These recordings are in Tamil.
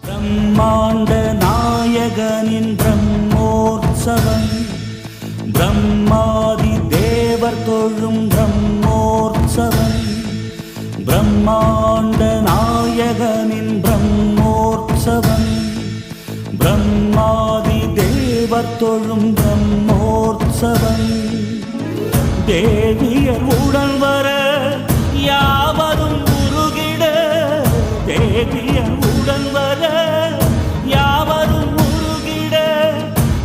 பிரம்மாண்ட நாயகனின் பிரம்மோற்சவம், பிரம்மாதி தேவர் தொழும் பிரம்மோற்சவம், பிரம்மாண்ட நாயகனின் பிரம்மோற்சவம், பிரம்மாதி தேவர் தொழும் பிரம்மோற்சவம். தேவியர் உடன் வர யாவரும் உருகிட, தேவியர் உடன் வர யாவரும் உருகிட,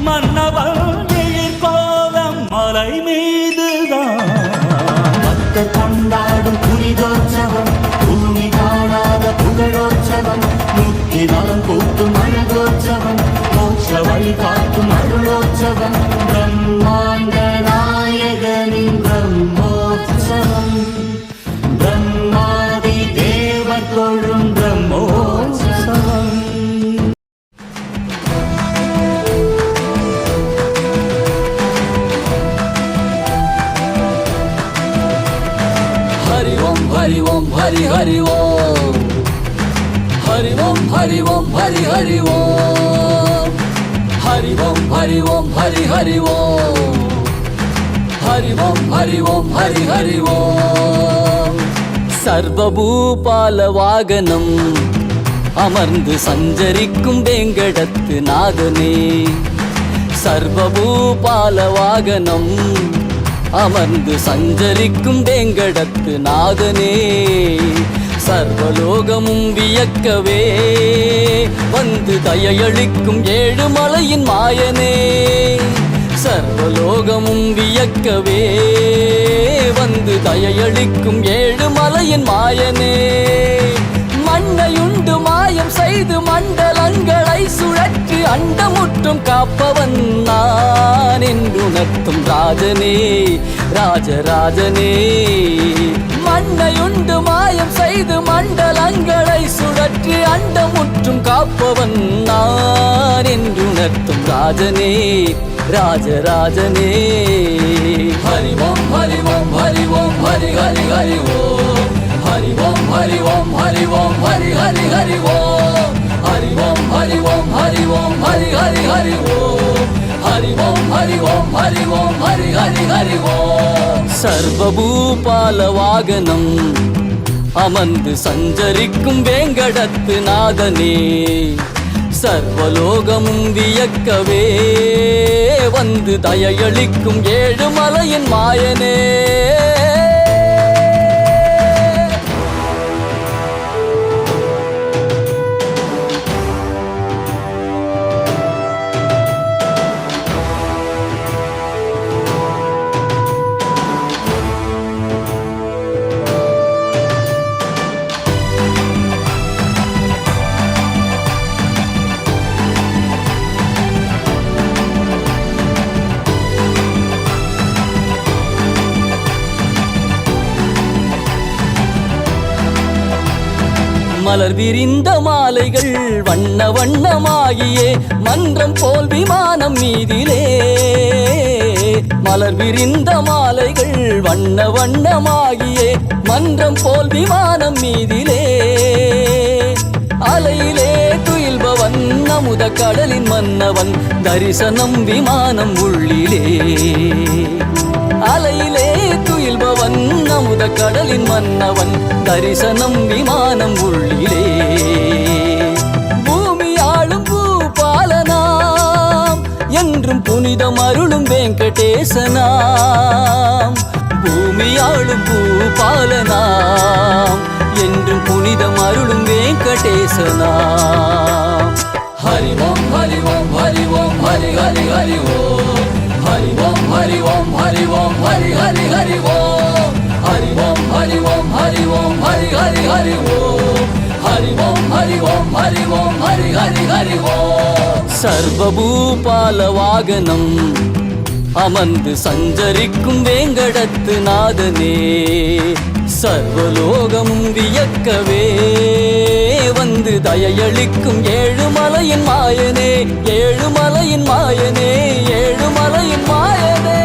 மன்னவன் எழிற்கோலம் மலை மீதுதான் பக்தர் கொண்டாடும் புனிதோற்சவம், பூமி காணாத புகழோற்சவம், முக்தி நலம் கூட்டும் அழகோற்சவம், மோட்ச வழி காட்டும் அருளோற்சவம், பிரம்மாண்ட நாயகனின் பிரம்மோற்சவம், பிரம்மாதி தேவர் தொழும் பிரம்மோற்சவம். ஹரி ஓம் ஹரி ஓம் ஹரி ஹரி ஓம், ஹரி ஓம் ஹரி ஓம் ஹரி ஹரி ஓம், ஹரி ஓம் ஹரி ஓம் ஹரி ஹரி ஓம், ஹரி ஓம் ஹரி ஓம் ஹரி ஹரி ஓம். சர்வபூபால வாகனம் அமர்ந்து சஞ்சரிக்கும் வேங்கடத்து நாதனே, சர்வபூபால வாகனம் அமர்ந்து சஞ்சரிக்கும் வேங்கடத்து நாதனே, சர்வலோகமும் வியக்கவே வந்து தயையளிக்கும் ஏழுமலையின் மாயனே, சர்வலோகமும் வியக்கவே வந்து தயையளிக்கும் ஏழுமலையின் மாயனே, மண்ணையுண்டு மாயம் செய்து மண்டலங்களை சுழற்று அண்டமுற்றும் காப்பவன் நான் என்றுணர்த்தும் ராஜனே, ராஜராஜனே. மண்ணையுண்டு மாயம் செய்து மண்டலங்களை சுழற்று அண்டமுற்றும் காப்பவன் நான் என்றுணர்த்தும் ராஜனே, ராஜராஜனே. ஹரி ஓம் ஹரி ஓம் ஹரி ஓம் ஹரி ஹரி ஹரி ஓம், ஹரி ஓம் ஹரி ஓம் ஹரி ஓம் ஹரி ஹரி ஹரி ஓம், ஹரி ஓம் ஹரி ஓம் ஹரி ஓம் ஹரி ஹரி ஹரி ஓம், ஹரி ஓம் ஹரி ஓம் ஹரி ஓம் ஹரி ஹரி ஹரி ஓம். சர்வபூபால வாகனம் அமர்ந்து சஞ்சரிக்கும் வேங்கடத்து நாதனே, சர்வலோகமும் வியக்கவே வந்து தயையளிக்கும் ஏழுமலையின் மாயனே. மலர் விரிந்த மாலைகள் வண்ண வண்ணமாகியே மன்றம் போல் விமானம் மீதிலே, மலர் விரிந்த மாலைகள் வண்ண வண்ணமாகியே மன்றம் போல் விமானம் மீதிலே, அலையிலே துயில்பவன் அமுத கடலின் மன்னவன் தரிசனம் விமானம் உள்ளிலே, அலையிலே துயில்பவன் அமுத கடலின் மன்னவன் தரிசனம் விமானம் உள்ளிலே, பூமியாளும் பூபாலனாம் என்றும் புனிதம் அருளும் வெங்கடேசனாம், பூமியாளும் பூபாலனாம் என்றும் புனிதம் அருளும் வெங்கடேசனாம். ஹரி ஓம் ஹரி ஓம் ஹரி ஓம் ஹரி ஹரி ஹரி ஓம், ஹரி ஓம் ஹரி ஓம் ஹரி ஓம் ஹரி ஹரி ஹரி ஓம், ஹரி ஓம் ஹரி ஓம் ஹரி ஓம் ஹரி ஹரி ஹரி ஓம், ஹரி ஓம் ஹரி ஓம் ஹரி ஓம் ஹரி ஹரி ஹரி ஓம். சர்வபூபால வாகனம் அமர்ந்து சஞ்சரிக்கும் வேங்கடத்து நாதனே, சர்வலோகமும் வியக்கவே வந்து தயையளிக்கும் ஏழுமலையின் மாயனே, ஏழுமலையின் மாயனே, ஏழுமலையின் மாயனே.